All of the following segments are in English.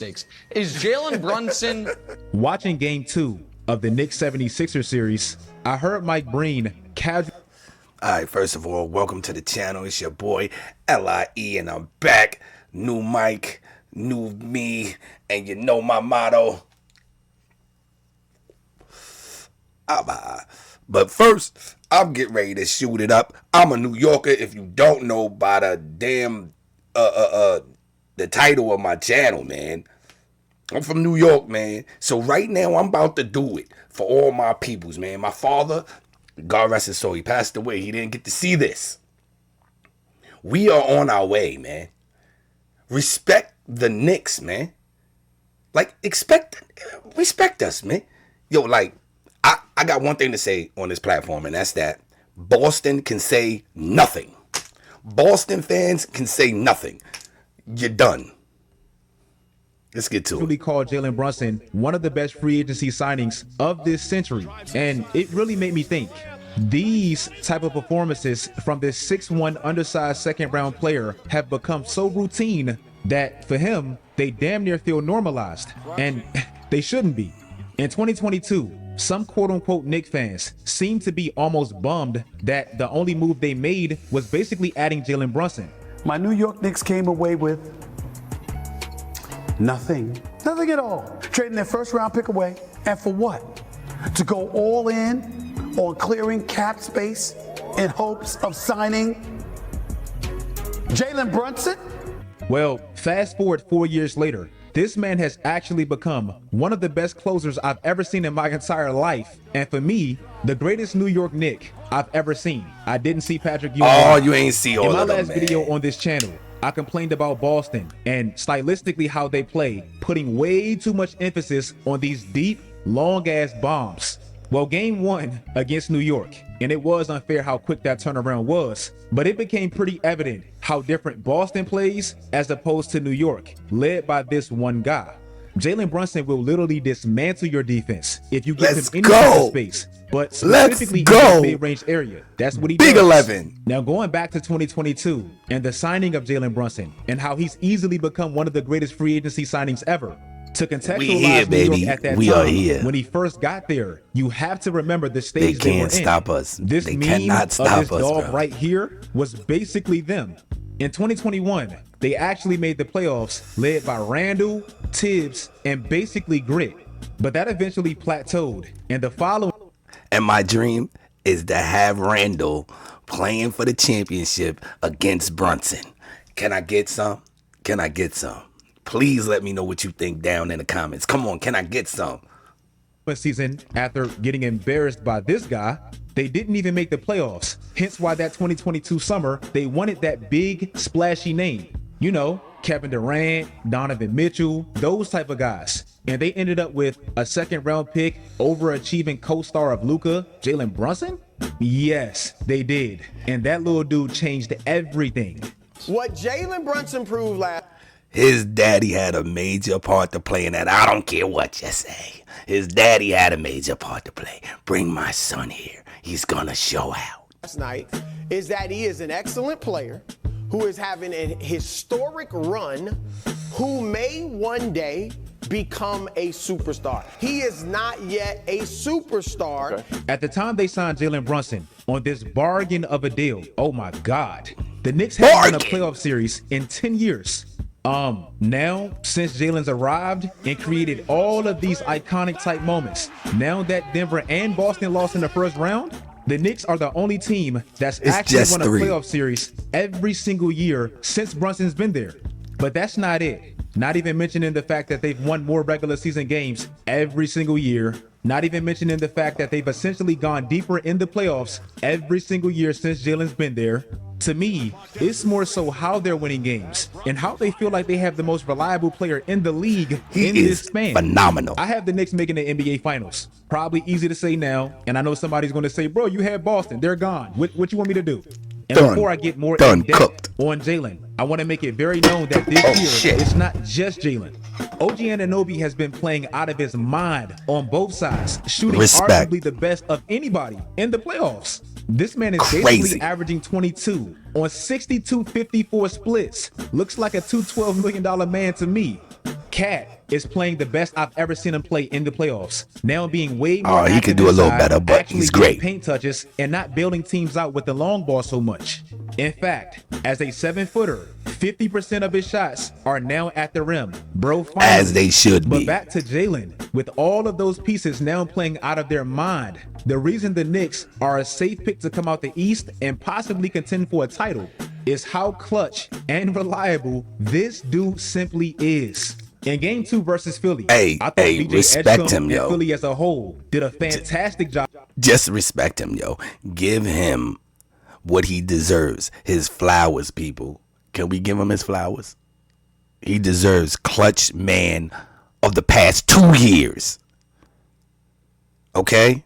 Is Jalen Brunson Watching game 2 of the Knicks 76ers series, I heard Mike Breen casually. All right, first of all, welcome to the channel. It's your boy LIE, and I'm back. New mic, new me, and you know my motto. But first, I'm getting ready to shoot it up. I'm a New Yorker. If you don't know by the damn the title of my channel, man. I'm from New York, man. So right now, I'm about to do it for all my peoples, man. My father, God rest his soul, he passed away. He didn't get to see this. We are on our way, man. Respect the Knicks, man. Like, respect us, man. Yo, like, I got one thing to say on this platform, and that's that Boston can say nothing. Boston fans can say nothing. You're done. Let's get to it. Really called Jalen Brunson one of the best free agency signings of this century, and it really made me think. These type of performances from this 6'1" undersized second-round player have become so routine that for him, they damn near feel normalized, and they shouldn't be. In 2022, some quote-unquote Knicks fans seem to be almost bummed that the only move they made was basically adding Jalen Brunson. My New York Knicks came away with nothing at all. Trading their first round pick away, and for what? To go all in on clearing cap space in hopes of signing Jalen Brunson? Well, fast forward 4 years later, this man has actually become one of the best closers I've ever seen in my entire life. And for me, the greatest New York Knick I've ever seen. I didn't see Patrick Ewing. Oh, you ain't see all of them, in my last video on this channel, I complained about Boston and stylistically how they play, putting way too much emphasis on these deep, long-ass bombs. Well, game 1 against New York, and it was unfair how quick that turnaround was, but it became pretty evident how different Boston plays as opposed to New York, led by this one guy. Jalen Brunson will literally dismantle your defense if you give him any kind of space, but specifically in the mid-range area. That's what he does. Big 11. Now going back to 2022 and the signing of Jalen Brunson and how he's easily become one of the greatest free agency signings ever. To contextualize New York at that time, when he first got there, you have to remember the stage they were in. They can't stop us. This They meme cannot stop of this us, dog bro. right here was basically them. In 2021, they actually made the playoffs led by Randall, Tibbs, and basically Grit. But that eventually plateaued, and the following... And my dream is to have Randall playing for the championship against Brunson. Can I get some? Can I get some? Please let me know what you think down in the comments. Come on, can I get some? Season, after getting embarrassed by this guy, they didn't even make the playoffs. Hence why that 2022 summer, they wanted that big, splashy name. You know, Kevin Durant, Donovan Mitchell, those type of guys. And they ended up with a second-round pick, overachieving co-star of Luka, Jalen Brunson? Yes, they did. And that little dude changed everything. What Jalen Brunson proved last... His daddy had a major part to play in that. I don't care what you say. His daddy had a major part to play. Bring my son here. He's gonna show out. Last night is that he is an excellent player who is having a historic run, who may one day become a superstar. He is not yet a superstar. Okay. At the time they signed Jalen Brunson on this bargain of a deal, oh my God, the Knicks haven't won a playoff series in 10 years. Now, since Jalen's arrived and created all of these iconic type moments, now that Denver and Boston lost in the first round, the Knicks are the only team that's actually won a playoff series every single year since Brunson's been there. But that's not it. Not even mentioning the fact that they've won more regular season games every single year. Not even mentioning the fact that they've essentially gone deeper in the playoffs every single year since Jalen's been there. To me, it's more so how they're winning games and how they feel like they have the most reliable player in the league in this span. Phenomenal. I have the Knicks making the NBA Finals. Probably easy to say now, and I know somebody's going to say, bro, you had Boston. They're gone. What you want me to do? And before I get more in depth on Jalen, I want to make it very known that this year, it's not just Jalen. OG Anunoby has been playing out of his mind on both sides, shooting arguably the best of anybody in the playoffs. This man is basically averaging 22 on 62-54 splits. Looks like a $212 million man to me. Cat is playing the best I've ever seen him play in the playoffs. Now being way more he could do a little better, but actually he's getting great. paint touches and not bailing teams out with the long ball so much. In fact, as a 7-footer, 50% of his shots are now at the rim. Bro, finally. As they should But be. back to Jalen. With all of those pieces now playing out of their mind, the reason the Knicks are a safe pick to come out the East and possibly contend for a title is how clutch and reliable this dude simply is. In game 2 versus Philly, I thought BJ respect Edgecombe him, and yo. Philly as a whole did a fantastic job. Just respect him, yo. Give him what he deserves. His flowers, people. Can we give him his flowers? He deserves clutch man of the past 2 years. Okay?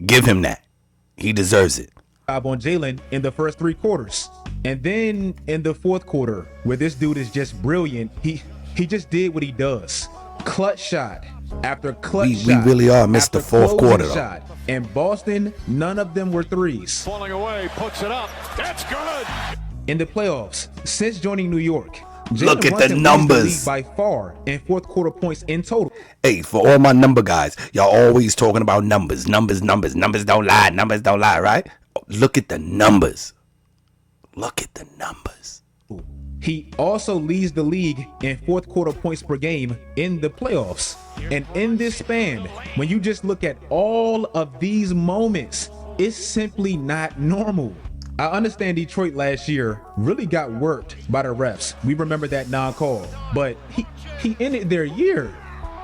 Give him that. He deserves it. On Jalen in the first 3 quarters. And then in the 4th quarter, where this dude is just brilliant, he just did what he does. Clutch shot after clutch shot. We really are missed the after 4th quarter, closing though. shot. In Boston, none of them were threes. Falling away, puts it up. That's good. In the playoffs, since joining New York, Look Jalen at the Brunson leads numbers. league by far in 4th quarter points in total. Hey, for all my number guys, y'all always talking about numbers. Numbers don't lie. Numbers don't lie, right? Look at the numbers. Look at the numbers. He also leads the league in 4th quarter points per game in the playoffs. And in this span, when you just look at all of these moments, it's simply not normal. I understand Detroit last year really got worked by the refs. We remember that non-call, but he ended their year.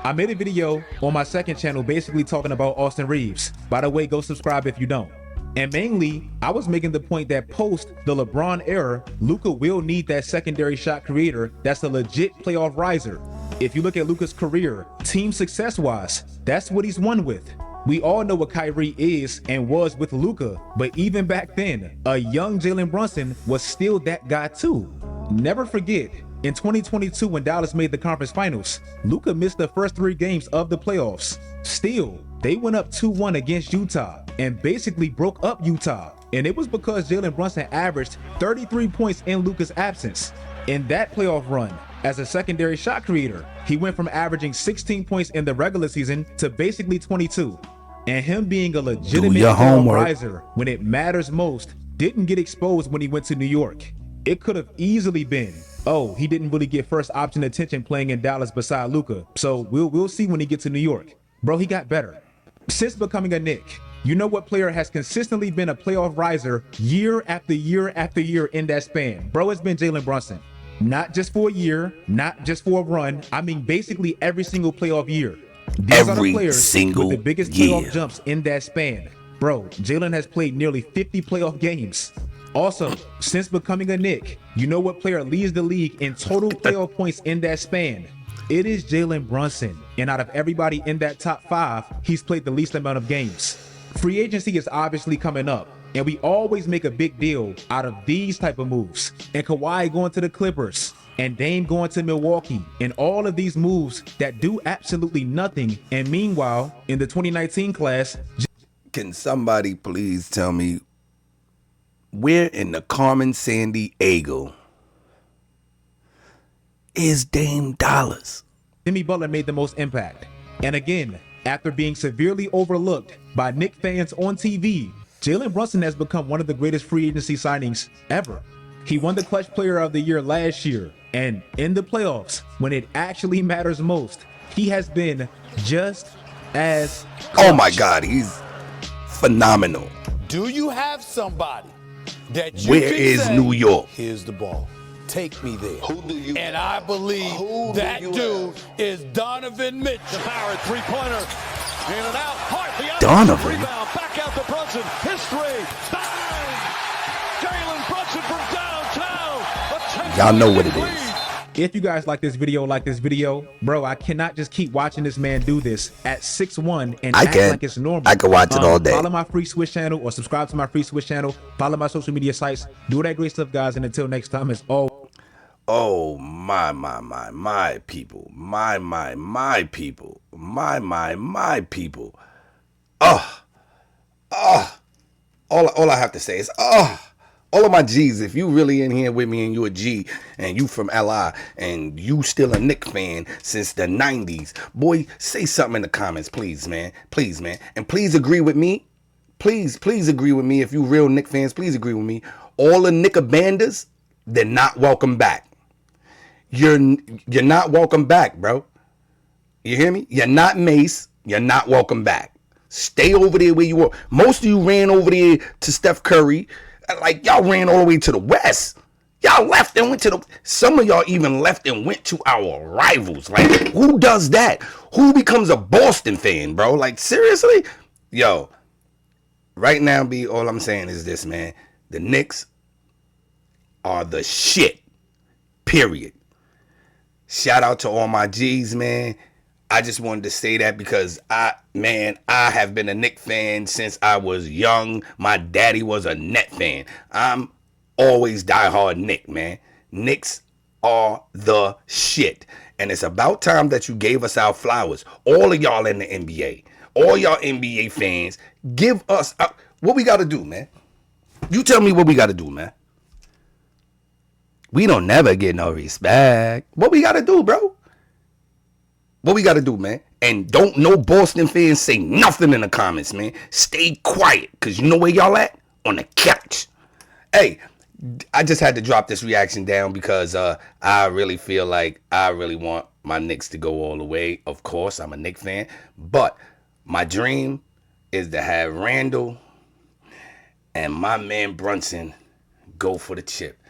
I made a video on my 2nd channel basically talking about Austin Reeves. By the way, go subscribe if you don't. And mainly, I was making the point that post the LeBron era, Luka will need that secondary shot creator that's a legit playoff riser. If you look at Luka's career, team success-wise, that's what he's won with. We all know what Kyrie is and was with Luka, but even back then, a young Jalen Brunson was still that guy too. Never forget, in 2022 when Dallas made the conference finals, Luka missed the first 3 games of the playoffs. Still, they went up 2-1 against Utah and basically broke up Utah. And it was because Jalen Brunson averaged 33 points in Luka's absence. In that playoff run, as a secondary shot creator, he went from averaging 16 points in the regular season to basically 22. And him being a legitimate playoff riser when it matters most didn't get exposed when he went to New York. It could have easily been, oh, he didn't really get first option attention playing in Dallas beside Luka, so we'll see when he gets to New York. Bro, he got better. Since becoming a Knick, you know what player has consistently been a playoff riser year after year after year in that span? Bro, it's been Jalen Brunson. Not just for a year, not just for a run. I mean, basically every single playoff year. These are the players with the biggest playoff jumps in that span. Bro, Jalen has played nearly 50 playoff games. Also, since becoming a Knick, you know what player leads the league in total playoff points in that span? It is Jalen Brunson. And out of everybody in that top 5, he's played the least amount of games. Free agency is obviously coming up, and we always make a big deal out of these type of moves. And Kawhi going to the Clippers, and Dame going to Milwaukee, and all of these moves that do absolutely nothing. And meanwhile, in the 2019 class, can somebody please tell me where in the Carmen San Diego is Dame Dollars? Jimmy Butler made the most impact. And again, after being severely overlooked by Knicks fans on TV, Jalen Brunson has become one of the greatest free agency signings ever. He won the Clutch Player of the Year last year, and in the playoffs, when it actually matters most, he has been just as clutch. Oh my God, he's phenomenal. Do you have somebody that you Where can is say, New York? Here's the ball. Take me there. Who do you And I believe that dude is Donovan Mitchell. The Barrett three-pointer. In and out. Hart, the out. Donovan? Rebound. Back out to Brunson. History. Bang! Jalen Brunson from downtown. Y'all know what it is. If you guys like this video, bro, I cannot just keep watching this man do this at 6'1" and act like it's normal. I can watch it all day. Follow my free Swish channel or subscribe to my free Swish channel. Follow my social media sites. Do that great stuff, guys. And until next time, it's all. Oh my people. My people. My people. All I have to say is All of my G's, if you really in here with me and you a G and you from LI and you still a Knicks fan since the 90s, boy, say something in the comments, please, man. Please, man. And please agree with me. Please agree with me. If you real Knicks fans, please agree with me. All the Knickabandas, they're not welcome back. You're not welcome back, bro. You hear me? You're not Mace. You're not welcome back. Stay over there where you were. Most of you ran over there to Steph Curry. Like, y'all ran all the way to the West. Y'all left and went to the... Some of y'all even left and went to our rivals. Like, who does that? Who becomes a Boston fan, bro? Like, seriously? Yo, right now, B, all I'm saying is this, man. The Knicks are the shit. Period. Shout out to all my G's, man. I just wanted to say that because I have been a Knicks fan since I was young. My daddy was a Net fan. I'm always diehard Knicks, man. Knicks are the shit. And it's about time that you gave us our flowers. All of y'all in the NBA. All y'all NBA fans, give us what we got to do, man. You tell me what we got to do, man. We don't never get no respect. What we got to do, bro? What we got to do, man? And don't no Boston fans say nothing in the comments, man. Stay quiet, because you know where y'all at? On the couch. Hey, I just had to drop this reaction down because I really feel like I really want my Knicks to go all the way. Of course, I'm a Knicks fan. But my dream is to have Randall and my man Brunson go for the chip.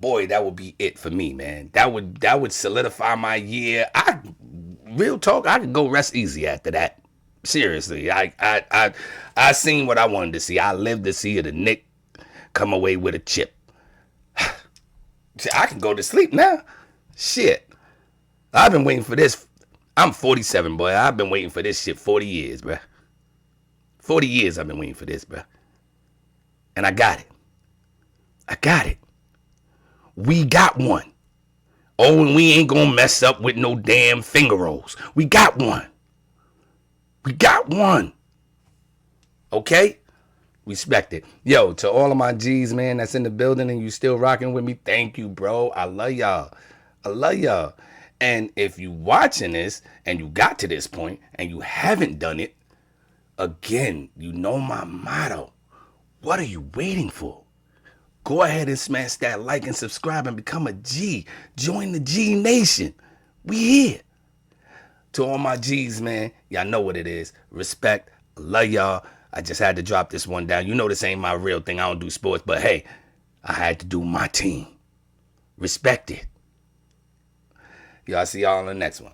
Boy, that would be it for me, man. That would solidify my year. Real talk, I could go rest easy after that. Seriously, I seen what I wanted to see. I lived to see the Knicks come away with a chip. I can go to sleep now. Shit, I've been waiting for this. I'm 47, boy. I've been waiting for this shit 40 years, bruh. 40 years I've been waiting for this, bruh. And I got it. I got it. We got one. Oh, and we ain't gonna mess up with no damn finger rolls. We got one. We got one. Okay? Respect it. Yo, to all of my G's, man, that's in the building and you still rocking with me, thank you, bro. I love y'all. I love y'all. And if you watching this and you got to this point and you haven't done it, again, you know my motto. What are you waiting for? Go ahead and smash that like and subscribe and become a G. Join the G Nation. We here. To all my G's, man, y'all know what it is. Respect. Love y'all. I just had to drop this one down. You know this ain't my real thing. I don't do sports. But hey, I had to do my team. Respect it. Y'all see y'all on the next one.